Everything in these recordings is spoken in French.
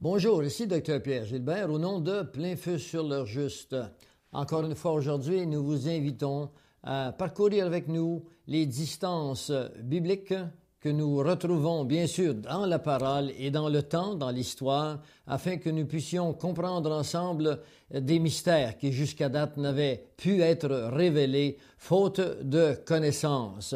Bonjour, ici Dr Pierre Gilbert au nom de Plein Feu sur l'heure juste. Encore une fois aujourd'hui, nous vous invitons à parcourir avec nous les distances bibliques que nous retrouvons bien sûr dans la parole et dans le temps, dans l'histoire, afin que nous puissions comprendre ensemble des mystères qui jusqu'à date n'avaient pu être révélés faute de connaissance.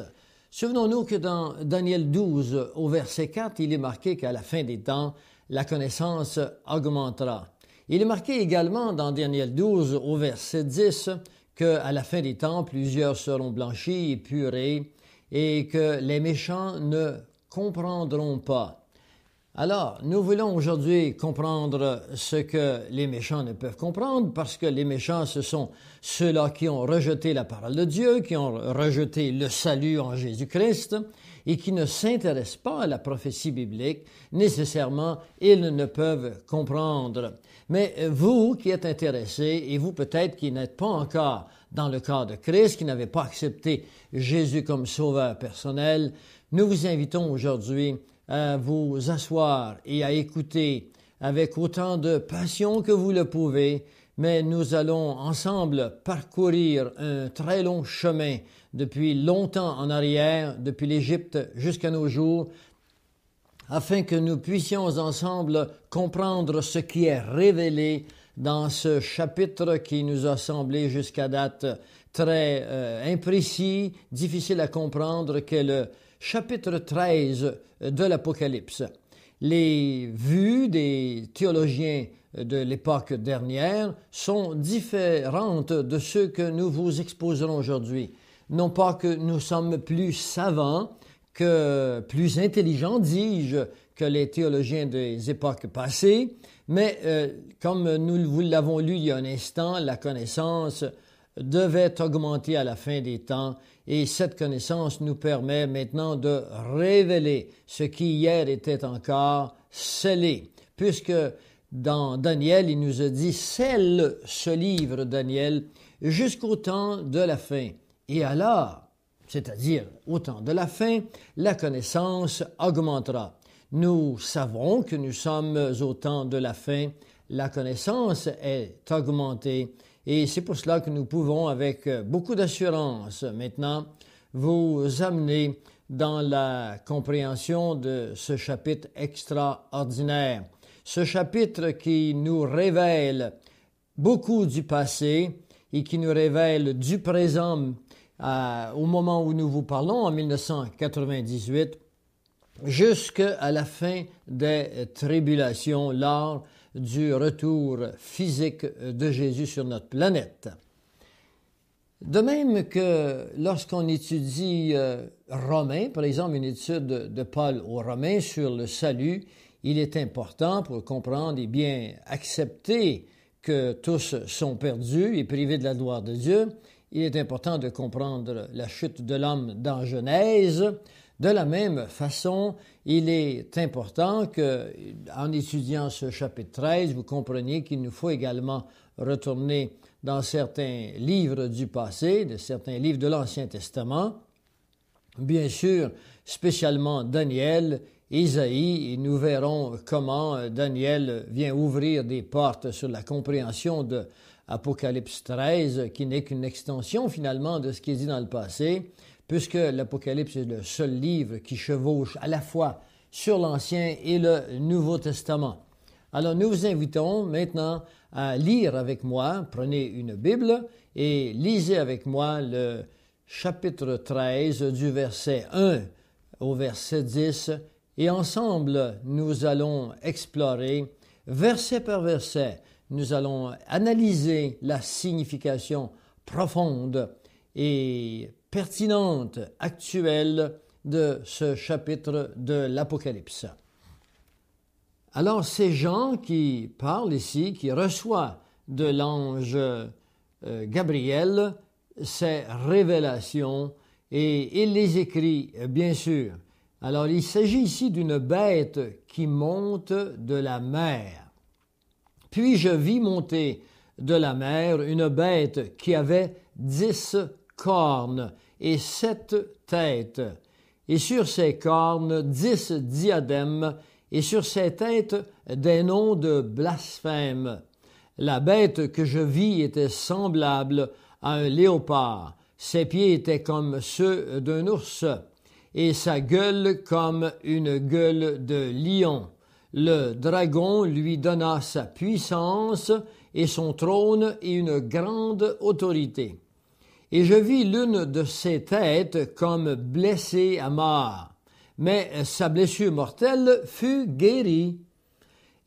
Souvenons-nous que dans Daniel 12, au verset 4, il est marqué qu'à la fin des temps, la connaissance augmentera. Il est marqué également dans Daniel 12, au verset 10, qu'à la fin des temps, plusieurs seront blanchis et purés, et que les méchants ne comprendront pas. Alors, nous voulons aujourd'hui comprendre ce que les méchants ne peuvent comprendre, parce que les méchants, ce sont ceux-là qui ont rejeté la parole de Dieu, qui ont rejeté le salut en Jésus-Christ, et qui ne s'intéressent pas à la prophétie biblique, nécessairement, ils ne peuvent comprendre. Mais vous qui êtes intéressés, et vous peut-être qui n'êtes pas encore dans le corps de Christ, qui n'avez pas accepté Jésus comme sauveur personnel, nous vous invitons aujourd'hui à vous asseoir et à écouter avec autant de passion que vous le pouvez, mais nous allons ensemble parcourir un très long chemin depuis longtemps en arrière, depuis l'Égypte jusqu'à nos jours, afin que nous puissions ensemble comprendre ce qui est révélé dans ce chapitre qui nous a semblé jusqu'à date très imprécis, difficile à comprendre, qu'est le chapitre 13 de l'Apocalypse. Les vues des théologiens de l'époque dernière sont différentes de ceux que nous vous exposerons aujourd'hui. Non pas que nous sommes plus savants, que plus intelligents, dis-je, que les théologiens des époques passées, mais comme nous vous l'avons lu il y a un instant, la connaissance devait augmenter à la fin des temps, et cette connaissance nous permet maintenant de révéler ce qui hier était encore scellé, puisque dans Daniel, il nous a dit « scelle ce livre, Daniel, jusqu'au temps de la fin ». Et alors, c'est-à-dire au temps de la fin, la connaissance augmentera. Nous savons que nous sommes au temps de la fin, la connaissance est augmentée, et c'est pour cela que nous pouvons, avec beaucoup d'assurance maintenant, vous amener dans la compréhension de ce chapitre extraordinaire. Ce chapitre qui nous révèle beaucoup du passé et qui nous révèle du présent au moment où nous vous parlons, en 1998, jusqu'à la fin des tribulations, lors du retour physique de Jésus sur notre planète. De même que lorsqu'on étudie Romains, par exemple une étude de Paul aux Romains sur le salut, il est important pour comprendre et bien accepter que tous sont perdus et privés de la gloire de Dieu, il est important de comprendre la chute de l'homme dans Genèse. De la même façon, il est important qu'en étudiant ce chapitre 13, vous compreniez qu'il nous faut également retourner dans certains livres du passé, de certains livres de l'Ancien Testament, bien sûr, spécialement Daniel, Isaïe, et nous verrons comment Daniel vient ouvrir des portes sur la compréhension de Apocalypse 13, qui n'est qu'une extension finalement de ce qui est dit dans le passé, puisque l'Apocalypse est le seul livre qui chevauche à la fois sur l'Ancien et le Nouveau Testament. Alors nous vous invitons maintenant à lire avec moi, prenez une Bible et lisez avec moi le chapitre 13 du verset 1 au verset 10, et ensemble nous allons explorer, verset par verset, nous allons analyser la signification profonde et pertinente, actuelle de ce chapitre de l'Apocalypse. Alors, c'est Jean qui parle ici, qui reçoit de l'ange Gabriel ces révélations, et il les écrit, bien sûr. Alors, il s'agit ici d'une bête qui monte de la mer. Puis je vis monter de la mer une bête qui avait 10 cornes et 7 têtes, et sur ces cornes 10 diadèmes, et sur ses têtes des noms de blasphème. La bête que je vis était semblable à un léopard. Ses pieds étaient comme ceux d'un ours, et sa gueule comme une gueule de lion. Le dragon lui donna sa puissance et son trône et une grande autorité. Et je vis l'une de ses têtes comme blessée à mort, mais sa blessure mortelle fut guérie.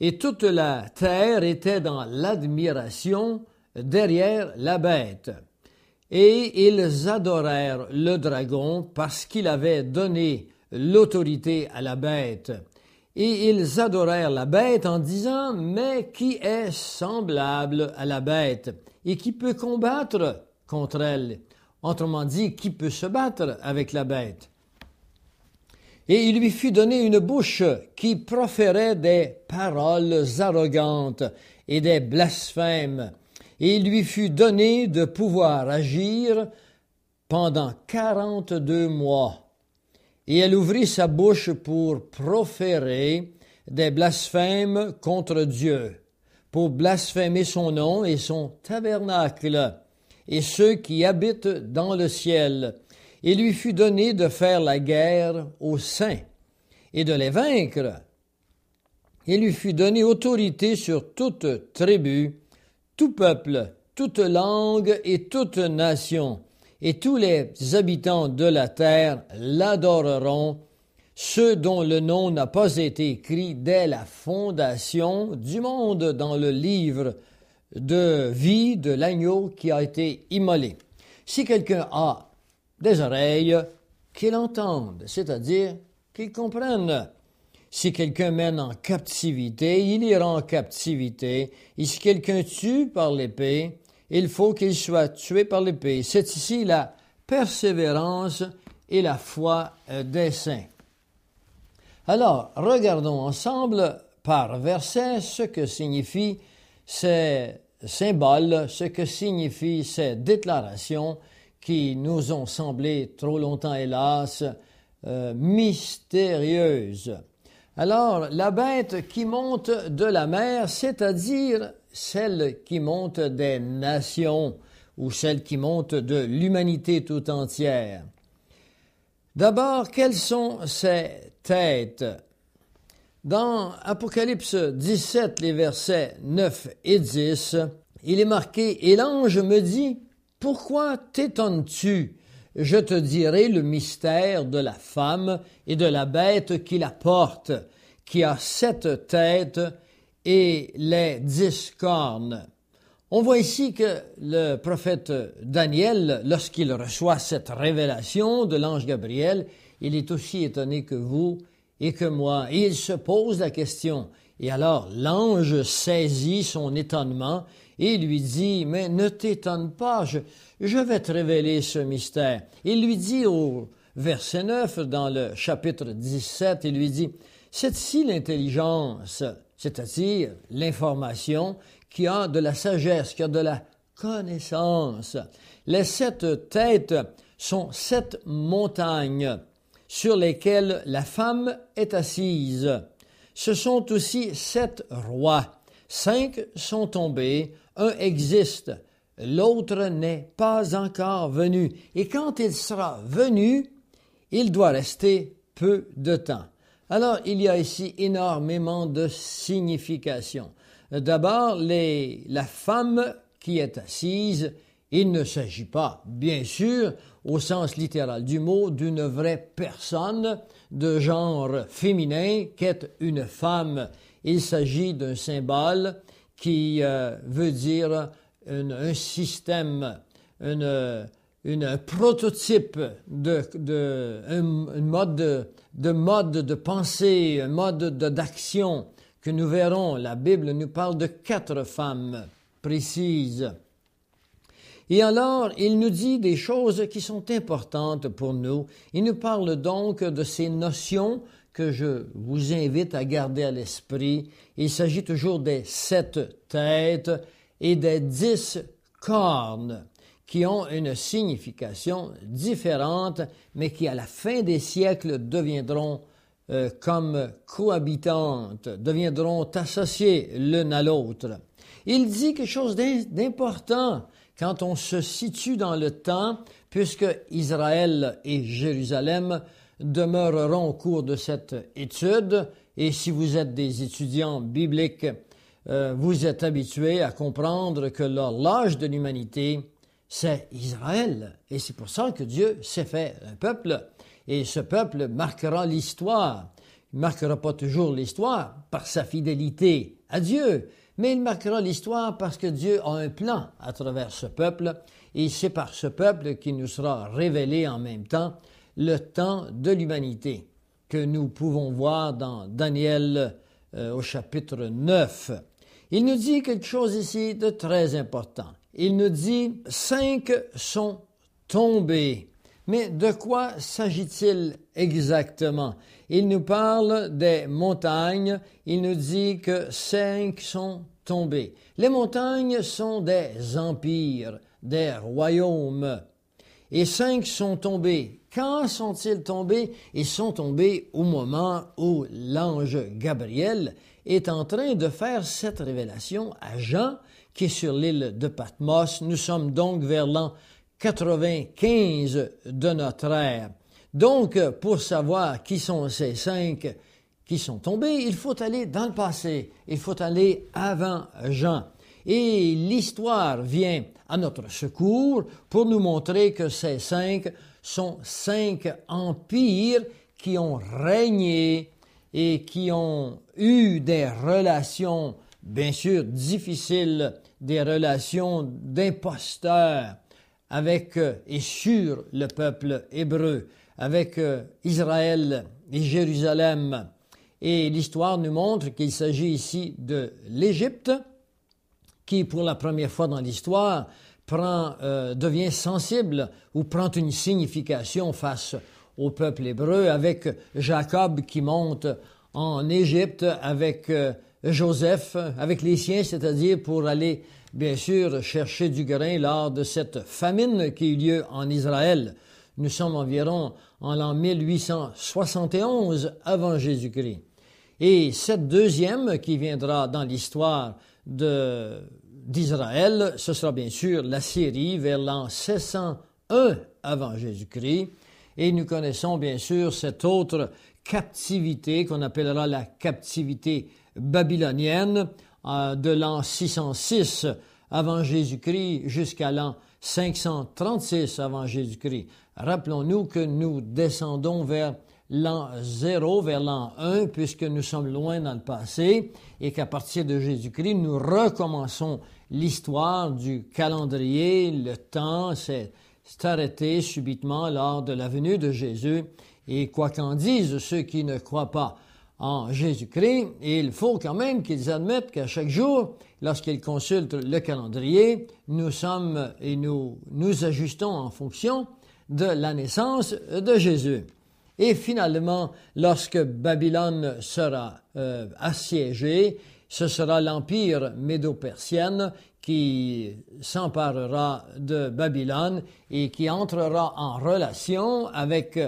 Et toute la terre était dans l'admiration derrière la bête. Et ils adorèrent le dragon parce qu'il avait donné l'autorité à la bête. Et ils adorèrent la bête en disant, « Mais qui est semblable à la bête et qui peut combattre contre elle? » Autrement dit, qui peut se battre avec la bête? Et il lui fut donné une bouche qui proférait des paroles arrogantes et des blasphèmes. Et il lui fut donné de pouvoir agir pendant 42 mois. Et elle ouvrit sa bouche pour proférer des blasphèmes contre Dieu, pour blasphémer son nom et son tabernacle, et ceux qui habitent dans le ciel. Il lui fut donné de faire la guerre aux saints et de les vaincre. Il lui fut donné autorité sur toute tribu, tout peuple, toute langue et toute nation. Et tous les habitants de la terre l'adoreront, ceux dont le nom n'a pas été écrit dès la fondation du monde dans le livre de vie de l'agneau qui a été immolé. Si quelqu'un a des oreilles, qu'il entende, c'est-à-dire qu'il comprenne. Si quelqu'un mène en captivité, il ira en captivité. Et si quelqu'un tue par l'épée, il faut qu'il soit tué par l'épée. C'est ici la persévérance et la foi des saints. Alors, regardons ensemble par verset ce que signifient ces symboles, ce que signifient ces déclarations qui nous ont semblé trop longtemps, hélas, mystérieuses. Alors, la bête qui monte de la mer, c'est-à-dire celle qui monte des nations ou celle qui monte de l'humanité tout entière. D'abord, quelles sont ces têtes? Dans Apocalypse 17, les versets 9 et 10, il est marqué « Et l'ange me dit, « Pourquoi t'étonnes-tu? Je te dirai le mystère de la femme et de la bête qui la porte, qui a 7 têtes et les 10 cornes. » On voit ici que le prophète Daniel, lorsqu'il reçoit cette révélation de l'ange Gabriel, il est aussi étonné que vous et que moi. Et il se pose la question. Et alors l'ange saisit son étonnement et lui dit, « Mais ne t'étonne pas, je vais te révéler ce mystère. » Il lui dit au verset 9, dans le chapitre 17, il lui dit, « C'est ici l'intelligence, c'est-à-dire l'information, qui a de la sagesse, qui a de la connaissance. Les 7 têtes sont 7 montagnes sur lesquelles la femme est assise. Ce sont aussi 7 rois. 5 sont tombés, un existe, l'autre n'est pas encore venu. Et quand il sera venu, il doit rester peu de temps. Alors, il y a ici énormément de significations. D'abord, la femme qui est assise, il ne s'agit pas, bien sûr, au sens littéral du mot, d'une vraie personne de genre féminin qu'est une femme. Il s'agit d'un symbole qui veut dire un système, un prototype un mode de pensée, un mode d'action que nous verrons. La Bible nous parle de 4 femmes précises. Et alors, il nous dit des choses qui sont importantes pour nous. Il nous parle donc de ces notions que je vous invite à garder à l'esprit. Il s'agit toujours des 7 têtes et des 10 cornes qui ont une signification différente, mais qui à la fin des siècles deviendront comme cohabitantes, deviendront associées l'une à l'autre. Il dit quelque chose d'important quand on se situe dans le temps, puisque Israël et Jérusalem demeureront au cours de cette étude. Et si vous êtes des étudiants bibliques, vous êtes habitués à comprendre que l'horloge de l'humanité, c'est Israël. Et c'est pour ça que Dieu s'est fait un peuple. Et ce peuple marquera l'histoire. Il ne marquera pas toujours l'histoire par sa fidélité à Dieu, mais il marquera l'histoire parce que Dieu a un plan à travers ce peuple. Et c'est par ce peuple qu'il nous sera révélé en même temps le temps de l'humanité que nous pouvons voir dans Daniel au chapitre 9. Il nous dit quelque chose ici de très important. Il nous dit 5 sont tombés. Mais de quoi s'agit-il exactement? Il nous parle des montagnes. Il nous dit que 5 sont tombés. Les montagnes sont des empires, des royaumes. Et 5 sont tombés. Quand sont-ils tombés? Ils sont tombés au moment où l'ange Gabriel est en train de faire cette révélation à Jean, qui est sur l'île de Patmos. Nous sommes donc vers l'an 95 de notre ère. Donc, pour savoir qui sont ces 5 qui sont tombés, il faut aller dans le passé. Il faut aller avant Jean. Et l'histoire vient à notre secours pour nous montrer que ces 5 sont 5 empires qui ont régné et qui ont eu des relations, bien sûr, difficiles, des relations d'imposteurs avec et sur le peuple hébreu, avec Israël et Jérusalem. Et l'histoire nous montre qu'il s'agit ici de l'Égypte, qui, pour la première fois dans l'histoire, devient sensible ou prend une signification face au peuple hébreu, avec Jacob qui monte en Égypte avec Joseph, avec les siens, c'est-à-dire pour aller, bien sûr, chercher du grain lors de cette famine qui eut lieu en Israël. Nous sommes environ en l'an 1871 avant Jésus-Christ. Et cette deuxième qui viendra dans l'histoire d'Israël, ce sera bien sûr la Syrie vers l'an 601 avant Jésus-Christ. Et nous connaissons bien sûr cette autre captivité qu'on appellera la captivité babylonienne de l'an 606 avant Jésus-Christ jusqu'à l'an 536 avant Jésus-Christ. Rappelons-nous que nous descendons vers l'an 0, vers l'an 1, puisque nous sommes loin dans le passé, et qu'à partir de Jésus-Christ, nous recommençons l'histoire du calendrier. Le temps s'est arrêté subitement lors de la venue de Jésus, et quoi qu'en disent ceux qui ne croient pas en Jésus-Christ, il faut quand même qu'ils admettent qu'à chaque jour, lorsqu'ils consultent le calendrier, nous sommes et nous ajustons en fonction de la naissance de Jésus. Et finalement, lorsque Babylone sera assiégée, ce sera l'empire médo-persien qui s'emparera de Babylone et qui entrera en relation avec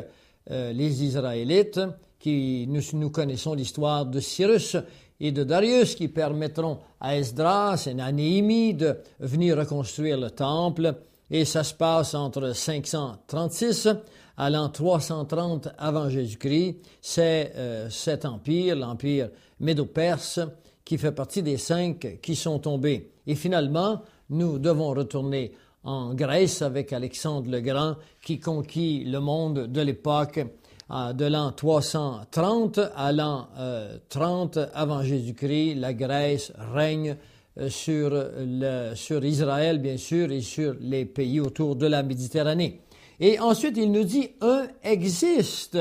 les Israélites, qui nous connaissons l'histoire de Cyrus et de Darius, qui permettront à Esdras et à Néhémie de venir reconstruire le temple. Et ça se passe entre 536 à l'an 330 avant Jésus-Christ. C'est cet empire, l'empire médo-perse, qui fait partie des 5 qui sont tombés. Et finalement, nous devons retourner en Grèce avec Alexandre le Grand, qui conquit le monde de l'époque de l'an 330 à l'an 30 avant Jésus-Christ. La Grèce règne sur Israël, bien sûr, et sur les pays autour de la Méditerranée. Et ensuite, il nous dit « un existe ».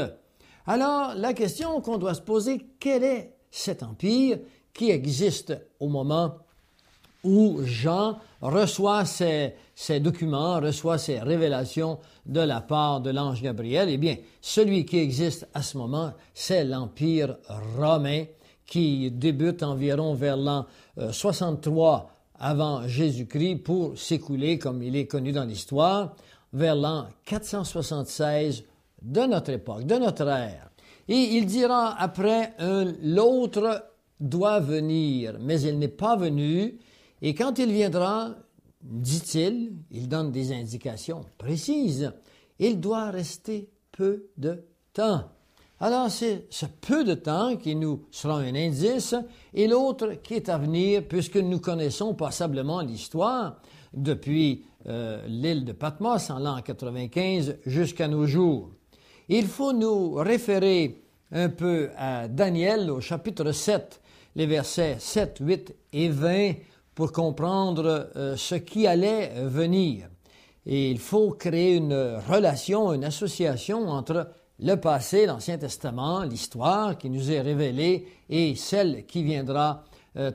Alors, la question qu'on doit se poser, quel est cet empire qui existe au moment où Jean reçoit ces documents, reçoit ces révélations de la part de l'ange Gabriel? Eh bien, celui qui existe à ce moment, c'est l'Empire romain qui débute environ vers l'an 63 avant Jésus-Christ pour s'écouler, comme il est connu dans l'histoire, vers l'an 476 de notre époque, de notre ère. Et il dira après, l'autre doit venir, mais il n'est pas venu. Et quand il viendra, dit-il, il donne des indications précises, il doit rester peu de temps. Alors, c'est ce peu de temps qui nous sera un indice, et l'autre qui est à venir, puisque nous connaissons passablement l'histoire depuis l'île de Patmos en l'an 95 jusqu'à nos jours. Il faut nous référer un peu à Daniel au chapitre 7, les versets 7, 8 et 20, pour comprendre ce qui allait venir. Et il faut créer une relation, une association entre le passé, l'Ancien Testament, l'histoire qui nous est révélée et celle qui viendra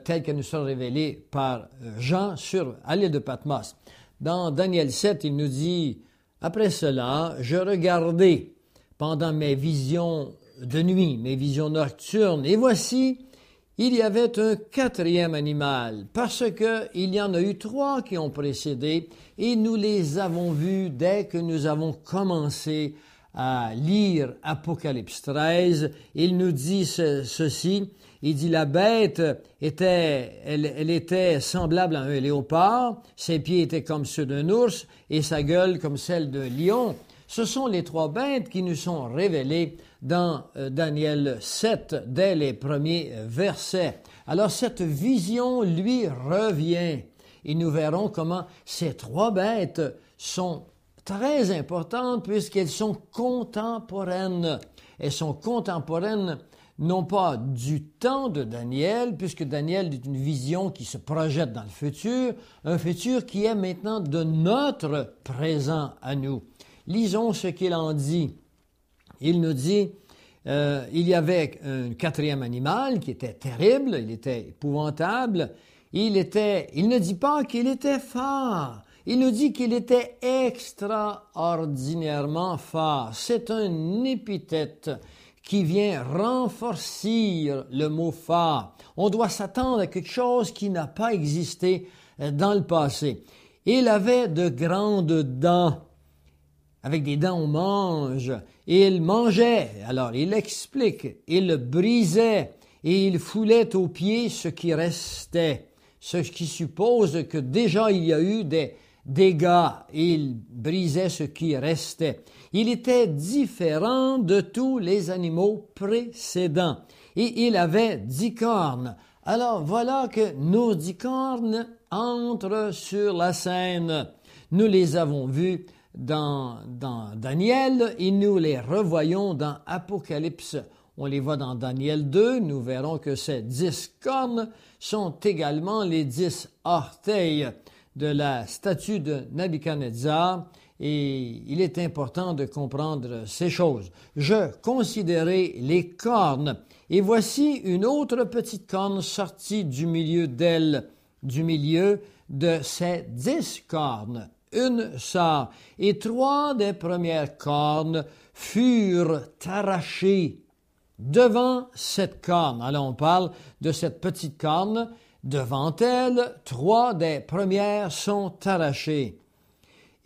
telle qu'elle nous sera révélée par Jean à l'île de Patmos. Dans Daniel 7, il nous dit « Après cela, je regardais pendant mes visions de nuit, mes visions nocturnes, et voici, il y avait un quatrième animal, parce qu'il y en a eu 3 qui ont précédé, et nous les avons vus dès que nous avons commencé à lire Apocalypse 13. Il nous dit ceci, il dit « La bête elle était semblable à un léopard, ses pieds étaient comme ceux d'un ours, et sa gueule comme celle d'un lion. » Ce sont les 3 bêtes qui nous sont révélées dans Daniel 7, dès les premiers versets. Alors cette vision lui revient et nous verrons comment ces 3 bêtes sont très importantes puisqu'elles sont contemporaines. Elles sont contemporaines non pas du temps de Daniel, puisque Daniel est une vision qui se projette dans le futur, un futur qui est maintenant de notre présent à nous. Lisons ce qu'il en dit. Il nous dit, il y avait un 4e animal qui était terrible, il était épouvantable, il ne dit pas qu'il était fort, il nous dit qu'il était extraordinairement fort. C'est un épithète qui vient renforcer le mot fort. On doit s'attendre à quelque chose qui n'a pas existé dans le passé. Il avait de grandes dents. Avec des dents, on mange. Et il mangeait. Alors, il explique. Il brisait et il foulait aux pieds ce qui restait. Ce qui suppose que déjà il y a eu des dégâts. Il brisait ce qui restait. Il était différent de tous les animaux précédents. Et il avait 10 cornes. Alors, voilà que nos 10 cornes entrent sur la scène. Nous les avons vus dans Daniel et nous les revoyons dans Apocalypse. On les voit dans Daniel 2, nous verrons que ces 10 cornes sont également les 10 orteils de la statue de Nabuchodonosor et il est important de comprendre ces choses. Je considérais les cornes et voici une autre petite corne sortie du milieu d'elle, du milieu de ces 10 cornes. Une sort, et 3 des premières cornes furent arrachées devant cette corne. Alors on parle de cette petite corne. Devant elle, 3 des premières sont arrachées.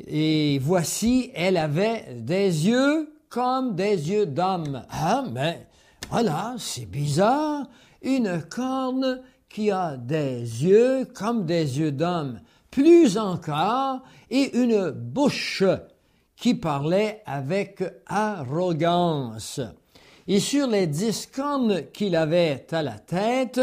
Et voici, elle avait des yeux comme des yeux d'homme. Ah, mais voilà, c'est bizarre. Une corne qui a des yeux comme des yeux d'homme. Plus encore, et une bouche qui parlait avec arrogance. Et sur les 10 cornes qu'il avait à la tête,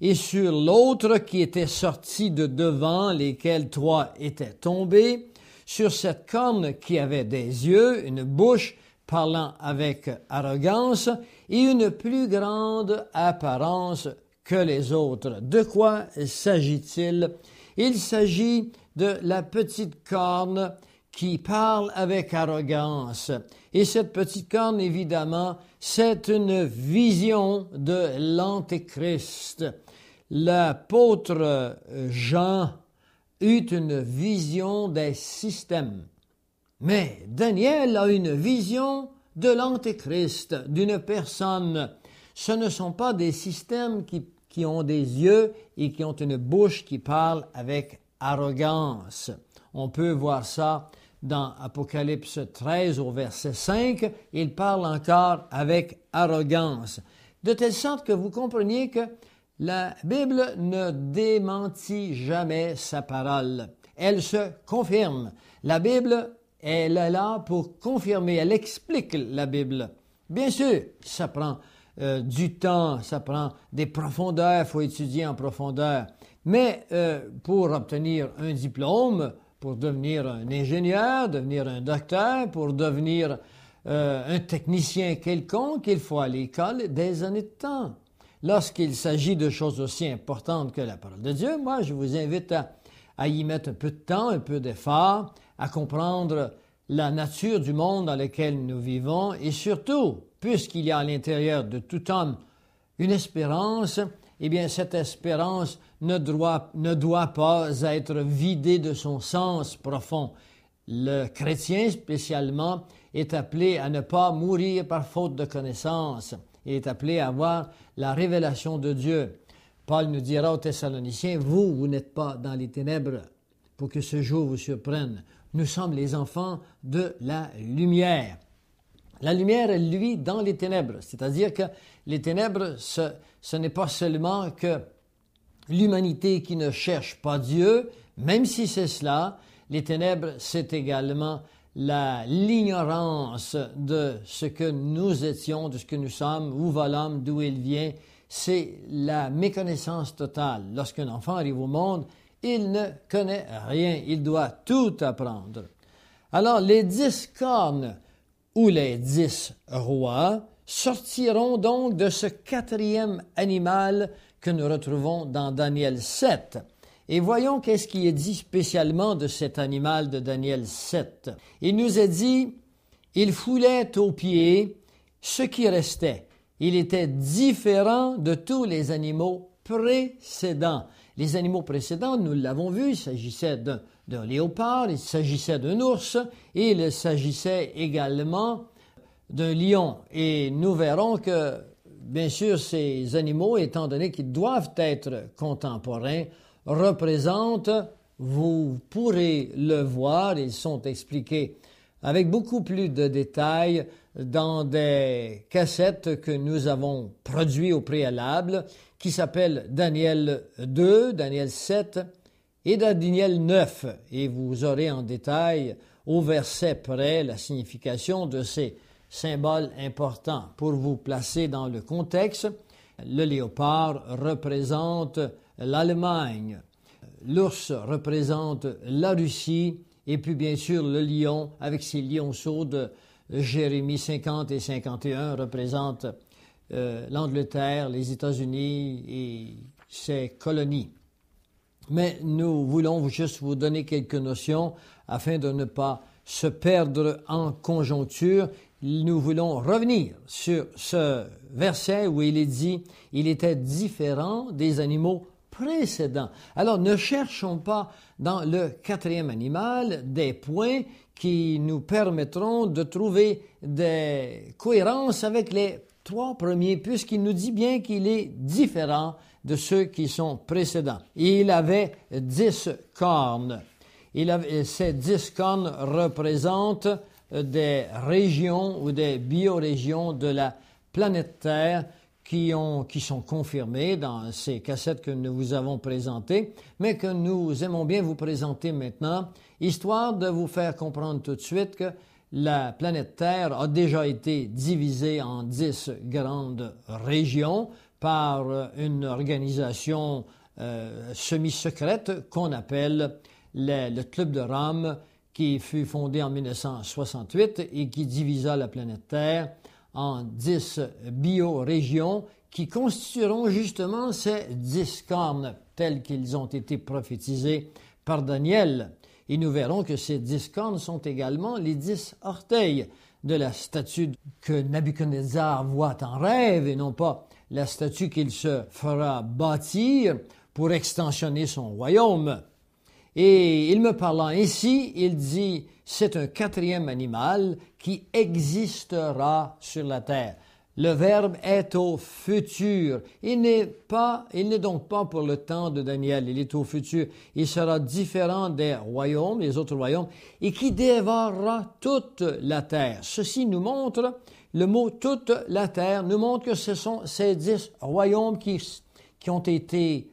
et sur l'autre qui était sorti de devant, lesquels 3 étaient tombés, sur cette corne qui avait des yeux, une bouche parlant avec arrogance, et une plus grande apparence que les autres. De quoi s'agit-il? Il s'agit de la petite corne qui parle avec arrogance. Et cette petite corne, évidemment, c'est une vision de l'Antéchrist. L'apôtre Jean eut une vision des systèmes. Mais Daniel a une vision de l'Antéchrist, d'une personne. Ce ne sont pas des systèmes qui ont des yeux et qui ont une bouche qui parle avec arrogance. On peut voir ça dans Apocalypse 13 au verset 5, il parle encore avec arrogance, de telle sorte que vous compreniez que la Bible ne démentit jamais sa parole. Elle se confirme. La Bible, elle est là pour confirmer, elle explique la Bible. Bien sûr, ça prend du temps, ça prend des profondeurs, il faut étudier en profondeur. Mais pour obtenir un diplôme, pour devenir un ingénieur, devenir un docteur, pour devenir un technicien quelconque, il faut aller à l'école des années de temps. Lorsqu'il s'agit de choses aussi importantes que la parole de Dieu, moi, je vous invite à y mettre un peu de temps, un peu d'effort, à comprendre la nature du monde dans lequel nous vivons et surtout, puisqu'il y a à l'intérieur de tout homme une espérance, eh bien, cette espérance ne doit pas être vidée de son sens profond. Le chrétien, spécialement, est appelé à ne pas mourir par faute de connaissance. Il est appelé à avoir la révélation de Dieu. Paul nous dira aux Thessaloniciens, vous n'êtes pas dans les ténèbres pour que ce jour vous surprenne. Nous sommes les enfants de la lumière. La lumière, elle luit dans les ténèbres, c'est-à-dire que les ténèbres, ce n'est pas seulement que l'humanité qui ne cherche pas Dieu, même si c'est cela, les ténèbres, c'est également l'ignorance de ce que nous étions, de ce que nous sommes, où va l'homme, d'où il vient. C'est la méconnaissance totale. Lorsqu'un enfant arrive au monde, il ne connaît rien, il doit tout apprendre. Alors, les 10 cornes ou les 10 rois sortiront donc de ce 4e animal que nous retrouvons dans Daniel 7. Et voyons qu'est-ce qui est dit spécialement de cet animal de Daniel 7. Il nous est dit, il foulait aux pieds ce qui restait. Il était différent de tous les animaux précédents. Les animaux précédents, nous l'avons vu, il s'agissait d'un léopard, il s'agissait d'un ours et il s'agissait également d'un lion. Et nous verrons que, bien sûr, ces animaux, étant donné qu'ils doivent être contemporains, représentent, vous pourrez le voir, ils sont expliqués avec beaucoup plus de détails dans des cassettes que nous avons produites au préalable, qui s'appellent Daniel 2, Daniel 7 et Daniel 9. Et vous aurez en détail, au verset près, la signification de ces symboles importants. Pour vous placer dans le contexte, le léopard représente l'Allemagne, l'ours représente la Russie, et puis bien sûr le lion, avec ses lionceaux de Jérémie 50 et 51, représente l'Angleterre, les États-Unis et ses colonies. Mais nous voulons juste vous donner quelques notions afin de ne pas se perdre en conjoncture. Nous voulons revenir sur ce verset où il est dit « Il était différent des animaux précédents ». Alors, ne cherchons pas dans le 4e animal des points qui nous permettront de trouver des cohérences avec les 3 premiers, puisqu'il nous dit bien qu'il est différent de ceux qui sont précédents. Et il avait 10 cornes. Ces 10 cornes représentent des régions ou des biorégions de la planète Terre qui sont confirmées dans ces cassettes que nous vous avons présentées, mais que nous aimons bien vous présenter maintenant, histoire de vous faire comprendre tout de suite que la planète Terre a déjà été divisée en 10 grandes régions par une organisation semi-secrète qu'on appelle le Club de Rome, qui fut fondé en 1968 et qui divisa la planète Terre en 10 biorégions qui constitueront justement ces 10 cornes tels qu'ils ont été prophétisés par Daniel. Et nous verrons que ces 10 cornes sont également les 10 orteils de la statue que Nabuchodonosor voit en rêve et non pas la statue qu'il se fera bâtir pour extensionner son royaume. Et il me parlant ainsi, il dit, c'est un 4e animal qui existera sur la terre. Le Verbe est au futur. Il n'est donc pas pour le temps de Daniel, il est au futur. Il sera différent des royaumes, les autres royaumes, et qui dévorera toute la terre. Ceci nous montre, le mot toute la terre, nous montre que ce sont ces 10 royaumes qui ont été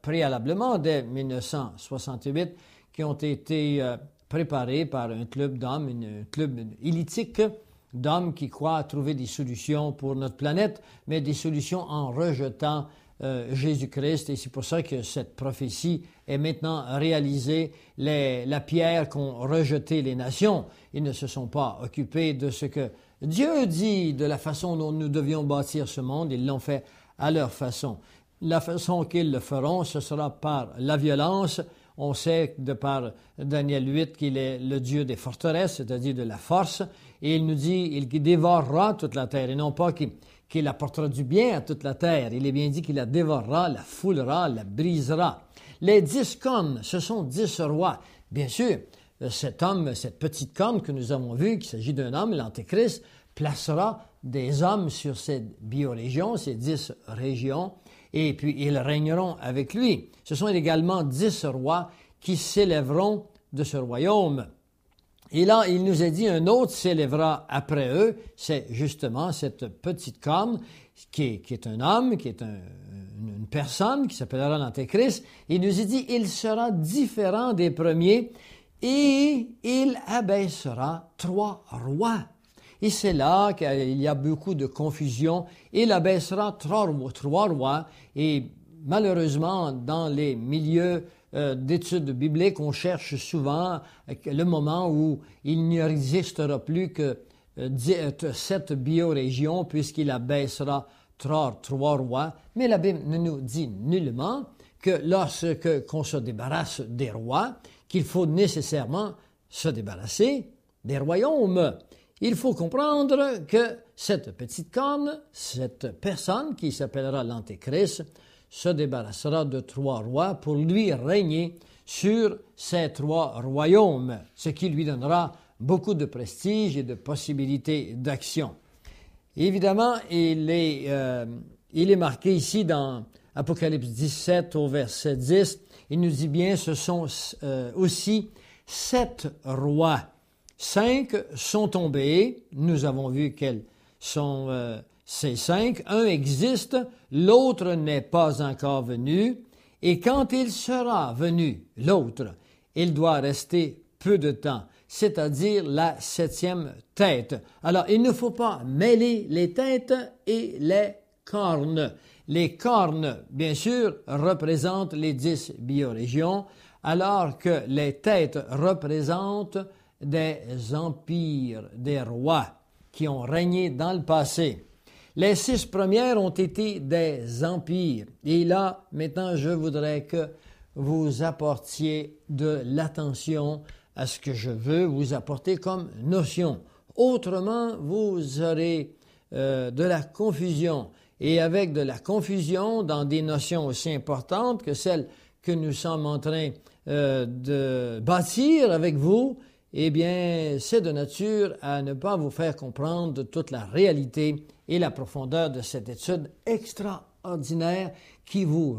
préalablement, dès 1968, qui ont été préparés par un club d'hommes, un club élitique d'hommes qui croient trouver des solutions pour notre planète, mais des solutions en rejetant Jésus-Christ. Et c'est pour ça que cette prophétie est maintenant réalisée. La pierre qu'ont rejeté les nations, ils ne se sont pas occupés de ce que Dieu dit, de la façon dont nous devions bâtir ce monde. Ils l'ont fait à leur façon. La façon qu'ils le feront, ce sera par la violence. On sait de par Daniel 8 qu'il est le Dieu des forteresses, c'est-à-dire de la force, et il nous dit qu'il dévorera toute la terre, et non pas qu'il apportera du bien à toute la terre. Il est bien dit qu'il la dévorera, la foulera, la brisera. Les 10 cornes, ce sont 10 rois. Bien sûr, cet homme, cette petite corne que nous avons vue, qu'il s'agit d'un homme, l'Antéchrist, placera des hommes sur cette biorégion, ces 10 régions, et puis ils régneront avec lui. Ce sont également 10 rois qui s'élèveront de ce royaume. Et là, il nous a dit un autre s'élèvera après eux. C'est justement cette petite corne qui est un homme, qui est une personne qui s'appellera l'Antéchrist. Il nous a dit, il sera différent des premiers et il abaissera 3 rois. Et c'est là qu'il y a beaucoup de confusion. Il abaissera 3 rois. Et malheureusement, dans les milieux d'études bibliques, on cherche souvent le moment où il n'existera plus que 7 biorégions, puisqu'il abaissera 3 rois. Mais la Bible ne nous dit nullement que qu'on se débarrasse des rois, qu'il faut nécessairement se débarrasser des royaumes. Il faut comprendre que cette petite corne, cette personne qui s'appellera l'Antéchrist, se débarrassera de 3 rois pour lui régner sur ces 3 royaumes, ce qui lui donnera beaucoup de prestige et de possibilités d'action. Évidemment, il est marqué ici dans Apocalypse 17 au verset 10, il nous dit bien, ce sont aussi 7 rois. 5 sont tombés, nous avons vu quels sont ces 5. Un existe, l'autre n'est pas encore venu, et quand il sera venu, l'autre, il doit rester peu de temps, c'est-à-dire la 7e tête. Alors, il ne faut pas mêler les têtes et les cornes. Les cornes, bien sûr, représentent les 10 biorégions, alors que les têtes représentent des empires, des rois qui ont régné dans le passé. Les 6 premières ont été des empires. Et là, maintenant, je voudrais que vous apportiez de l'attention à ce que je veux vous apporter comme notion. Autrement, vous aurez de la confusion. Et avec de la confusion dans des notions aussi importantes que celles que nous sommes en train de bâtir avec vous, eh bien, c'est de nature à ne pas vous faire comprendre toute la réalité et la profondeur de cette étude extraordinaire qui vous